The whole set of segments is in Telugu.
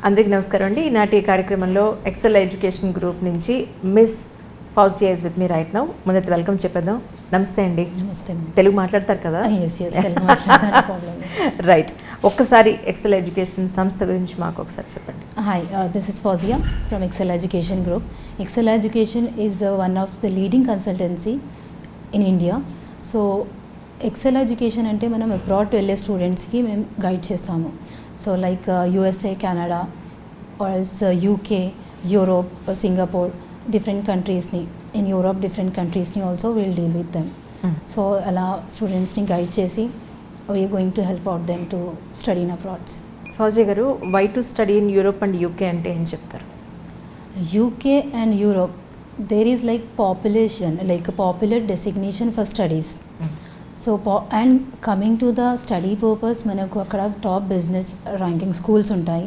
అందరికీ నమస్కారం అండి. ఈనాటి కార్యక్రమంలో ఎక్సెల్ ఎడ్యుకేషన్ గ్రూప్ నుంచి miss Fauzia is with me right now. ముందైతే వెల్కమ్ చెప్పేద్దాం. నమస్తే అండి. నమస్తే. తెలుగు మాట్లాడతారు కదా? రైట్. ఒక్కసారి ఎక్సెల్ ఎడ్యుకేషన్ సంస్థ గురించి మాకు ఒకసారి చెప్పండి. Hi, this is Fouzia from Excel education group. Excel education is one of the leading consultancy in India. So Excel education అంటే మనం అబ్రాడ్ వెళ్ళే స్టూడెంట్స్కి మేము గైడ్ చేస్తాము. So like USA, Canada or else UK, Europe, Singapore, different countries-ni. In Europe, different countries-ni also we'll deal with them. So ala students-ni guide chesi we are going to help out them to study in abroad. Fauzia గారు, why to study in Europe and UK అంటే ఏం చెప్తారు? UK and Europe, there is like population, like a popular designation for studies. So and coming to the study purpose మనకు అక్కడ టాప్ బిజినెస్ ర్యాంకింగ్ స్కూల్స్ ఉంటాయి.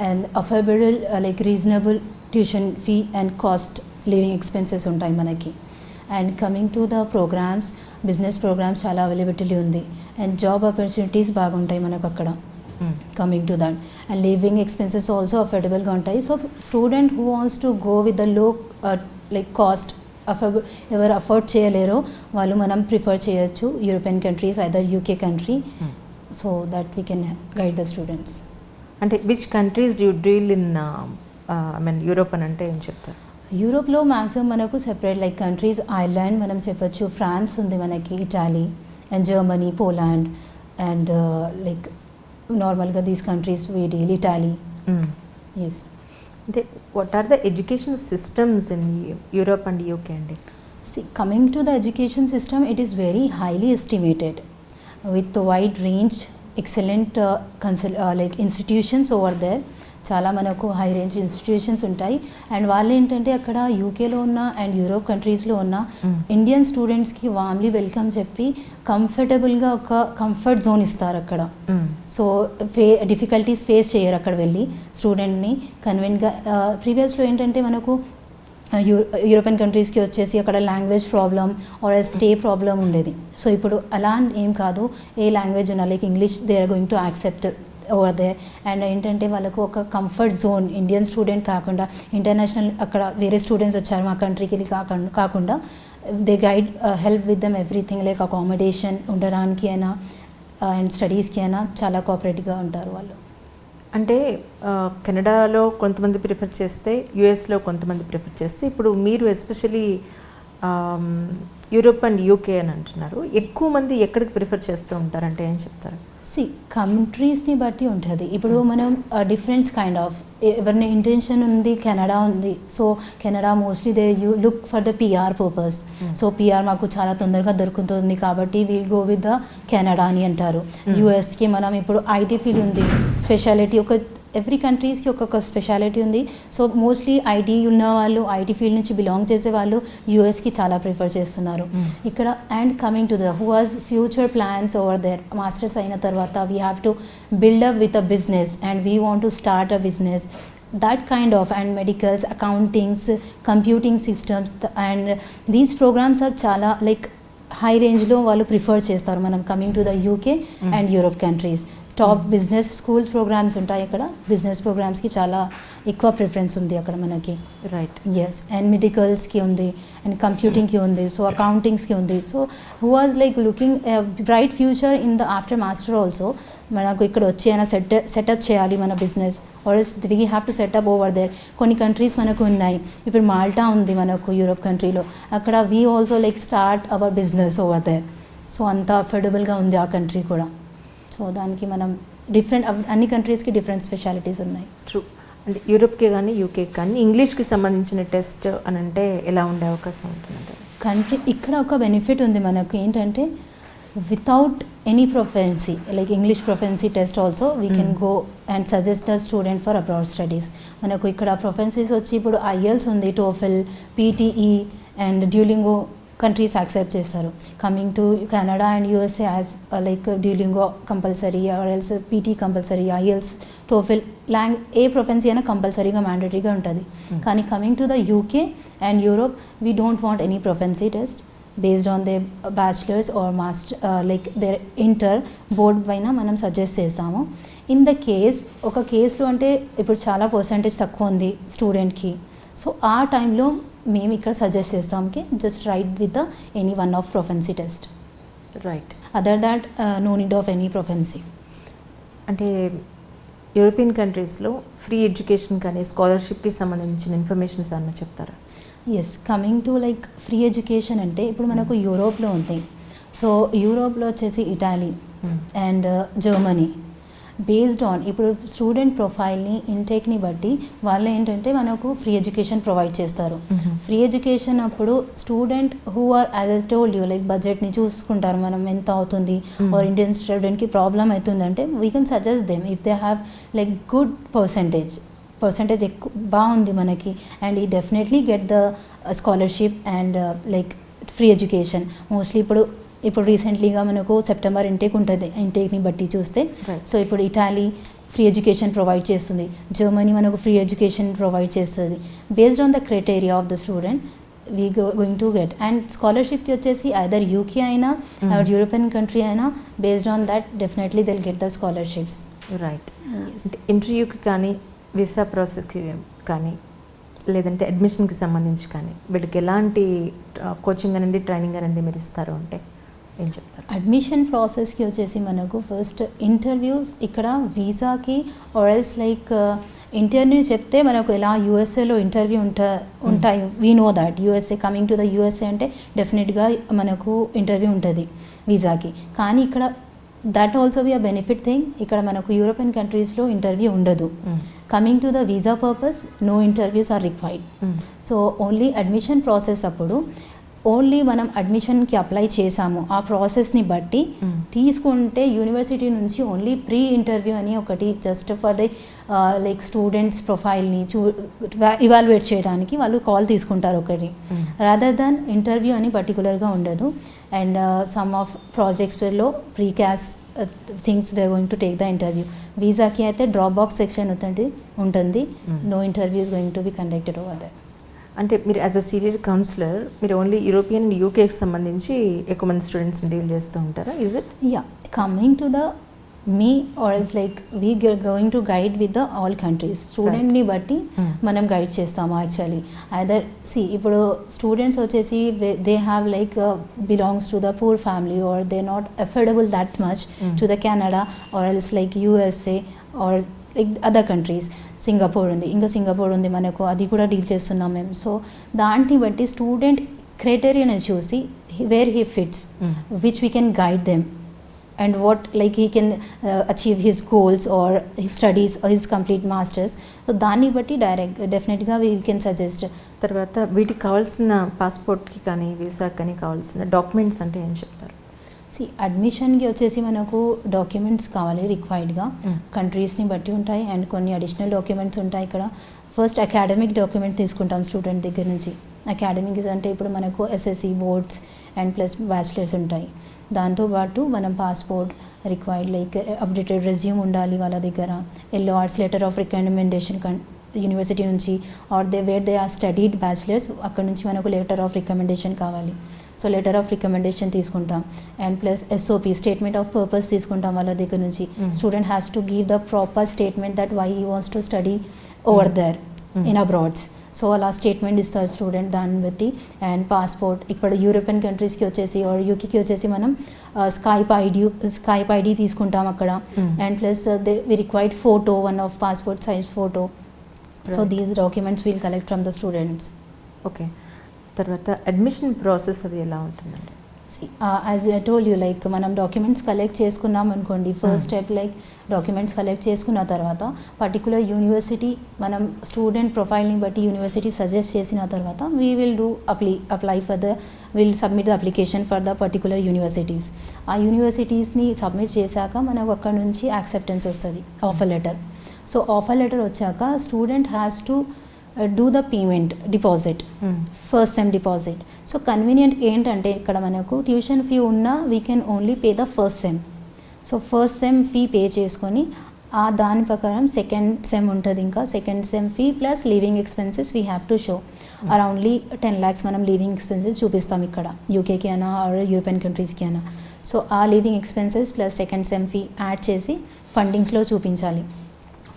And affordable like reasonable tuition fee and cost living expenses ఉంటాయి మనకి. And coming to the programmes, business programmes చాలా అవైలబిలిటీ ఉంది. అండ్ జాబ్ ఆపర్చునిటీస్ బాగుంటాయి మనకు అక్కడ. Coming to that and living expenses also అఫోర్డబుల్గా ఉంటాయి. So student who wants to go with the low like cost ఎవరు అఫోర్డ్ చేయలేరో వాళ్ళు మనం ప్రిఫర్ చేయొచ్చు European countries, either UK country, so that we can guide the students. అంటే which countries you deal in I mean Europe అని అంటే ఏం చెప్తారు? యూరోప్లో మ్యాక్సిమం మనకు సెపరేట్ లైక్ కంట్రీస్ ఐర్లాండ్ మనం చెప్పొచ్చు, ఫ్రాన్స్ ఉంది మనకి, Italy and Germany, Poland and like నార్మల్గా these countries we deal, Italy. Yes. అంటే what are the education systems in Europe and UK అండి? See, coming to the education system, it is very highly estimated with the wide range, excellent like institutions over there. చాలా మనకు హై రేంజ్ ఇన్స్టిట్యూషన్స్ ఉంటాయి. అండ్ వాళ్ళు ఏంటంటే అక్కడ యూకేలో ఉన్న అండ్ యూరోప్ కంట్రీస్లో ఉన్న ఇండియన్ స్టూడెంట్స్కి వామ్లీ వెల్కమ్ చెప్పి కంఫర్టబుల్గా ఒక కంఫర్ట్ జోన్ ఇస్తారు అక్కడ. సో డిఫికల్టీస్ ఫేస్ చేయరు అక్కడ వెళ్ళి స్టూడెంట్ని కన్వీన్గా. ప్రీవియస్లో ఏంటంటే మనకు యూరోపియన్ కంట్రీస్కి వచ్చేసి అక్కడ language problem or stay problem ఉండేది. సో ఇప్పుడు అలా ఏం కాదు, ఏ లాంగ్వేజ్ ఉన్నా like English they are going to accept over there. And ఏంటంటే వాళ్ళకు ఒక కంఫర్ట్ జోన్, ఇండియన్ స్టూడెంట్ కాకుండా ఇంటర్నేషనల్ అక్కడ వేరే స్టూడెంట్స్ వచ్చారు మా కంట్రీకి కాకుండా they guide help with them everything like accommodation ఉండడానికి అయినా అండ్ స్టడీస్కి అయినా చాలా కోఆపరేటివ్గా ఉంటారు వాళ్ళు. అంటే కెనడాలో కొంతమంది ప్రిఫర్ చేస్తే, యుఎస్లో కొంతమంది ప్రిఫర్ చేస్తే, ఇప్పుడు మీరు ఎస్పెషలీ యూరోప్ అండ్ యూకే అని అంటున్నారు. ఎక్కువ మంది ఎక్కడికి ప్రిఫర్ చేస్తూ ఉంటారంటే ఏం చెప్తారు? కంట్రీస్ని బట్టి ఉంటుంది. ఇప్పుడు మనం డిఫరెంట్ కైండ్ ఆఫ్ ఎవరిని ఇంటెన్షన్ ఉంది, కెనడా ఉంది. So Canada mostly they you look for the PR purpose. So PR మాకు చాలా తొందరగా దొరుకుతుంది కాబట్టి will go with the Canada అని అంటారు. యూఎస్కి మనం ఇప్పుడు IT ఫీల్డ్ ఉంది, స్పెషాలిటీ ఒక ఎవ్రీ కంట్రీస్కి ఒక్కొక్క స్పెషాలిటీ ఉంది. సో మోస్ట్లీ IT ఉన్న వాళ్ళు, IT ఫీల్డ్ నుంచి బిలాంగ్ చేసే వాళ్ళు యూఎస్కి చాలా ప్రిఫర్ చేస్తున్నారు ఇక్కడ. And coming to the who has future plans over there, masters అయిన తర్వాత we have to build up with a business and we want to start a business, that kind of, and medicals, accountings, computing systems, and these programs are చాలా లైక్ హై రేంజ్లో వాళ్ళు ప్రిఫర్ చేస్తారు. మనం coming to the UK and Europe countries top business schools programs ఉంటాయి అక్కడ. బిజినెస్ ప్రోగ్రామ్స్కి చాలా ఎక్కువ ప్రిఫరెన్స్ ఉంది అక్కడ మనకి. రైట్. ఎస్. అండ్ మెడికల్స్కి ఉంది అండ్ కంప్యూటింగ్కి ఉంది, సో అకౌంటింగ్స్కి ఉంది. So who was like looking bright future in the after master also మనకు ఇక్కడ వచ్చి అయినా సెటప్ చేయాలి మన business or else we have to set up over there. కొన్ని కంట్రీస్ మనకు ఉన్నాయి, ఇప్పుడు మాల్టా ఉంది మనకు యూరోప్ కంట్రీలో, అక్కడ we also like start our business over there. So అంత అఫోర్డబుల్గా ఉంది ఆ కంట్రీ కూడా. సో దానికి మనం డిఫరెంట్ అన్ని కంట్రీస్కి డిఫరెంట్ స్పెషాలిటీస్ ఉన్నాయి. ట్రూ. అంటే యూరోప్కి కానీ యూకేకి కానీ ఇంగ్లీష్కి సంబంధించిన టెస్ట్ అని అంటే ఎలా ఉండే అవకాశం ఉంటుంది? కంట్రీ ఇక్కడ ఒక బెనిఫిట్ ఉంది మనకు ఏంటంటే without any proficiency like English proficiency test also we can go and suggest the student for abroad studies. మనకు ఇక్కడ ప్రొఫెన్సీస్ వచ్చి ఇప్పుడు IELTS ఉంది, TOEFL, PTE and Duolingo countries accept చేస్తారు. Coming to Canada and USA as like Duolingo compulsory or else PT compulsory, IELTS, TOEFL ఏ ప్రొఫెన్సీ అయినా కంపల్సరీగా మ్యాండేటరీగా ఉంటుంది. కానీ coming to the UK and Europe we don't want any proficiency test. based on their bachelor's or master like their inter board పైన మనం సజెస్ట్ చేస్తాము. ఇన్ ద కేస్ ఒక కేసులో అంటే ఇప్పుడు చాలా పర్సంటేజ్ తక్కువ ఉంది స్టూడెంట్కి, సో ఆ టైంలో మేము ఇక్కడ సజెస్ట్ చేస్తాంకి just write with the any one of proficiency test. Right. Other that no need of any proficiency. అంటే యూరోపియన్ కంట్రీస్లో ఫ్రీ ఎడ్యుకేషన్ కానీ స్కాలర్షిప్కి సంబంధించిన ఇన్ఫర్మేషన్స్ అన్న చెప్తారా? Yes, coming to like free education అంటే ఇప్పుడు మనకు యూరోప్లో ఉంది. సో యూరోప్లో వచ్చేసి Italy and Germany based on ఇప్పుడు స్టూడెంట్ ప్రొఫైల్ని ఇంటేక్ని బట్టి వాళ్ళు ఏంటంటే మనకు ఫ్రీ ఎడ్యుకేషన్ ప్రొవైడ్ చేస్తారు. ఫ్రీ ఎడ్యుకేషన్ అప్పుడు student who are as I told you like బడ్జెట్ని చూసుకుంటారు, మనం ఎంత అవుతుంది ఆర్ ఇండియన్ స్టూడెంట్కి ప్రాబ్లం అవుతుందంటే we can suggest them if they have like good percentage ఎక్కువ బాగుంది మనకి అండ్ ఈ definitely get the scholarship and like free education. Mostly ఇప్పుడు రీసెంట్లీగా మనకు సెప్టెంబర్ ఇంటేక్ ఉంటుంది, ఇంటేక్ని బట్టి చూస్తే. సో ఇప్పుడు ఇటాలీ ఫ్రీ ఎడ్యుకేషన్ ప్రొవైడ్ చేస్తుంది, జర్మనీ మనకు ఫ్రీ ఎడ్యుకేషన్ ప్రొవైడ్ చేస్తుంది. Based on the criteria of the student we going to get. And స్కాలర్షిప్కి వచ్చేసి ఐదర్ యూకే అయినా యూరోపియన్ కంట్రీ అయినా based on that definitely they'll get the scholarships. Right. ఇంటర్వ్యూకి కానీ వీసా ప్రాసెస్కి కానీ లేదంటే అడ్మిషన్కి సంబంధించి కానీ వీళ్ళకి ఎలాంటి కోచింగ్ అనండి ట్రైనింగ్ అనండి మీరు ఇస్తారు అంటే ఏం చెప్తారు? అడ్మిషన్ ప్రాసెస్కి వచ్చేసి మనకు ఫస్ట్ ఇంటర్వ్యూస్ ఇక్కడ వీసాకి ఆర్ఎల్స్ లైక్ ఇంటర్వ్యూ చెప్తే మనకు ఎలా యూఎస్ఏలో ఇంటర్వ్యూ ఉంటాయి. We know that USA coming to the USA అంటే డెఫినెట్గా మనకు ఇంటర్వ్యూ ఉంటుంది వీసాకి. కానీ ఇక్కడ that also be a benefit thing, ఇక్కడ మనకు యూరోపియన్ కంట్రీస్లో ఇంటర్వ్యూ ఉండదు. Coming to the visa purpose no interviews are required. So only admission process అప్పుడు ఓన్లీ మనం అడ్మిషన్కి అప్లై చేసాము ఆ ప్రాసెస్ని బట్టి తీసుకుంటే యూనివర్సిటీ నుంచి ఓన్లీ ప్రీ ఇంటర్వ్యూ అని ఒకటి just for the like students ప్రొఫైల్ని ఇవాల్యుయేట్ చేయడానికి వాళ్ళు కాల్ తీసుకుంటారు ఒకటి, రాదర్ దాన్ ఇంటర్వ్యూ అని పర్టికులర్గా ఉండదు. అండ్ సమ్ ఆఫ్ ప్రాజెక్ట్స్లో pre CAS things they going to take the interview. వీసాకి అయితే డ్రాప్ బాక్స్ సెక్షన్ ఉంటుంది, no interview is going to be conducted over that. అంటే మీరు యాజ్ అ సీనియర్ కౌన్సిలర్ మీరు ఓన్లీ యూరోపియన్ అండ్ యూకేకి సంబంధించి ఎక్కువ మంది స్టూడెంట్స్ని డీల్ చేస్తూ ఉంటారా? Is it? Yeah, coming to the me are is like we going to guide with the all countries. స్టూడెంట్ని బట్టి మనం గైడ్ చేస్తాము యాక్చువల్లీ. ఐదర్ ఇప్పుడు స్టూడెంట్స్ వచ్చేసి they have like belongs to the poor family or they not affordable that much to the Canada or else like USA or like other countries. Singapore ఉంది మనకు, అది కూడా డీల్ చేస్తున్నాం మేము. సో దాన్ని బట్టి స్టూడెంట్ క్రైటీరియాని చూసి where he fits which we can guide them and what like he can achieve his goals or his studies or his complete masters. So దాన్ని బట్టి డెఫినెట్గా we can suggest. తర్వాత వీటికి కావాల్సిన పాస్పోర్ట్కి కానీ వీసాకి కానీ కావాల్సిన డాక్యుమెంట్స్ అంటే ఏం చెప్తారు? అడ్మిషన్కి వచ్చేసి మనకు డాక్యుమెంట్స్ కావాలి రిక్వైర్డ్గా, కంట్రీస్ని బట్టి ఉంటాయి అండ్ కొన్ని అడిషనల్ డాక్యుమెంట్స్ ఉంటాయి. ఇక్కడ ఫస్ట్ అకాడమిక్ డాక్యుమెంట్ తీసుకుంటాం స్టూడెంట్ దగ్గర నుంచి. అకాడమిక్స్ అంటే ఇప్పుడు మనకు SSC boards and plus bachelors ఉంటాయి. దాంతోపాటు మనం passport required like updated resume ఉండాలి వాళ్ళ దగ్గర, LORs letter of recommendation university నుంచి or where they are studied bachelors అక్కడ నుంచి మనకు లెటర్ ఆఫ్ రికమెండేషన్ కావాలి. సో లెటర్ ఆఫ్ రికమెండేషన్ తీసుకుంటాం and plus SOP statement of purpose తీసుకుంటాం వాళ్ళ దగ్గర నుంచి. Student has to give the proper statement that why he wants to study over there in abroads. So అలా స్టేట్మెంట్ ఇస్తారు స్టూడెంట్ దాన్ని బట్టి. అండ్ పాస్పోర్ట్ ఇప్పుడు యూరోపియన్ కంట్రీస్కి వచ్చేసి ఆర్ యూకేకి వచ్చేసి మనం స్కైప్ ఐడి తీసుకుంటాం అక్కడ. And plus we required photo, one of passport size photo. So these documents will collect from the students. Okay. తర్వాత అడ్మిషన్ ప్రాసెస్ అది ఎలా ఉంటుందండి? As I told you like మనం డాక్యుమెంట్స్ కలెక్ట్ చేసుకున్నాం అనుకోండి, first step like documents collect చేసుకున్న తర్వాత పర్టికులర్ యూనివర్సిటీ మనం స్టూడెంట్ ప్రొఫైల్ని బట్టి యూనివర్సిటీ సజెస్ట్ చేసిన తర్వాత we will do apply for the will submit the application for the particular universities. ఆ యూనివర్సిటీస్ని సబ్మిట్ చేశాక మనకు అక్కడ నుంచి యాక్సెప్టెన్స్ వస్తుంది, offer letter. So offer letter వచ్చాక student has to do the payment deposit, first sem deposit. So convenient ఏంటంటే ఇక్కడ మనకు ట్యూషన్ ఫీ ఉన్నా we can only pay the first sem. So first sem fee pay చేసుకొని దాని ప్రకారం సెకండ్ సెమ్ ఉంటుంది. ఇంకా second sem fee plus living expenses we have to show. Aroundly 10 lakhs మనం లివింగ్ ఎక్స్పెన్సెస్ చూపిస్తాం ఇక్కడ యూకేకి అయినా ఆర్ యూరోపియన్ కంట్రీస్కి అయినా. సో ఆ living expenses plus second sem fee add చేసి ఫండింగ్స్లో చూపించాలి.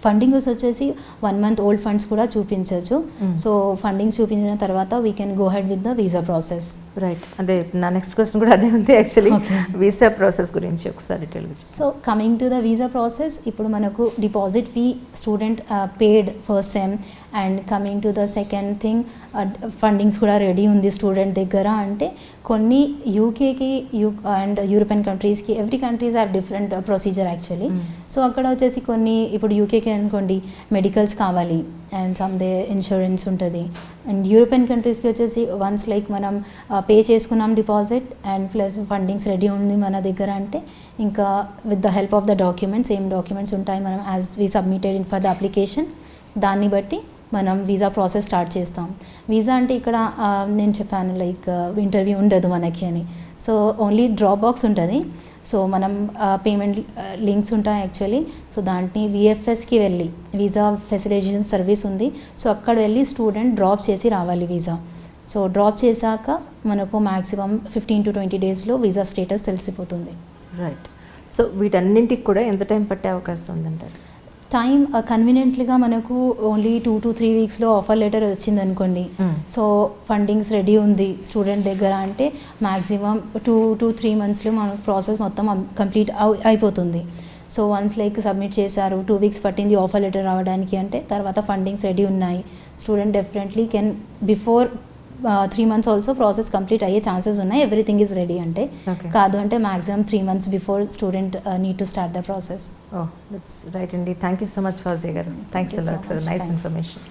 ఫండింగ్స్ వచ్చేసి 1 month ఓల్డ్ ఫండ్స్ కూడా చూపించవచ్చు. సో ఫండింగ్స్ చూపించిన తర్వాత we can go head with the visa process. Right, అదే నా నెక్స్ట్ క్వశ్చన్ కూడా అదే ఉంది యాక్చువల్లీ. వీసా ప్రాసెస్ గురించి ఒకసారి detail. So coming to the visa process, ఇప్పుడు మనకు deposit fee student paid first sem, and coming to the second thing fundings కూడా రెడీ ఉంది స్టూడెంట్ దగ్గర. అంటే కొన్ని యూకేకి అండ్ యూరోపియన్ కంట్రీస్కి every countries have different procedure actually. So అక్కడ వచ్చేసి కొన్ని ఇప్పుడు యూకేకి అనుకోండి మెడికల్స్ కావాలి అండ్ సమ్దే ఇన్సూరెన్స్ ఉంటుంది. అండ్ యూరోపియన్ కంట్రీస్కి వచ్చేసి వన్స్ లైక్ మనం పే చేసుకున్నాం deposit and plus fundings ready ఉంది మన దగ్గర అంటే ఇంకా with the help of the documents, ఏం డాక్యుమెంట్స్ ఉంటాయి మనం as we submitted in for the application, దాన్ని బట్టి మనం వీసా ప్రాసెస్ స్టార్ట్ చేస్తాం. వీసా అంటే ఇక్కడ నేను చెప్పాను లైక్ ఇంటర్వ్యూ ఉండదు మనకి అని. సో ఓన్లీ డ్రాప్ బాక్స్ ఉంటుంది. సో మనం పేమెంట్ లింక్స్ ఉంటాయి యాక్చువల్లీ. సో దాంట్ని విఎఫ్ఎస్కి వెళ్ళి వీసా ఫెసిలిటేషన్ సర్వీస్ ఉంది. సో అక్కడ వెళ్ళి స్టూడెంట్ డ్రాప్ చేసి రావాలి వీసా. సో డ్రాప్ చేశాక మనకు మ్యాక్సిమం 15 to 20 daysలో వీసా స్టేటస్ తెలిసిపోతుంది. రైట్. సో వీటన్నింటికి కూడా ఎంత టైం పట్టే అవకాశం ఉందంటారు? టైం కన్వీనియంట్లీగా మనకు ఓన్లీ 2 to 3 weeksలో ఆఫర్ లెటర్ వచ్చింది అనుకోండి. సో ఫండింగ్స్ రెడీ ఉంది స్టూడెంట్ దగ్గర అంటే మ్యాక్సిమం 2 to 3 monthsలో మనకు ప్రాసెస్ మొత్తం కంప్లీట్ అయిపోతుంది. సో వన్స్ లైక్ సబ్మిట్ చేశారు, 2 weeks పట్టింది ఆఫర్ లెటర్ రావడానికి అంటే తర్వాత ఫండింగ్స్ రెడీ ఉన్నాయి, student definitely can before 3 months also process complete అయ్యే ఛాన్సెస్ ఉన్నాయి. ఎవ్రీథింగ్ ఈజ్ రెడీ అంటే. కాదు అంటే maximum 3 months before student need to start the process. Oh that's right అండి. Thank you so much Fauzia గారు. Thanks a lot for the nice information.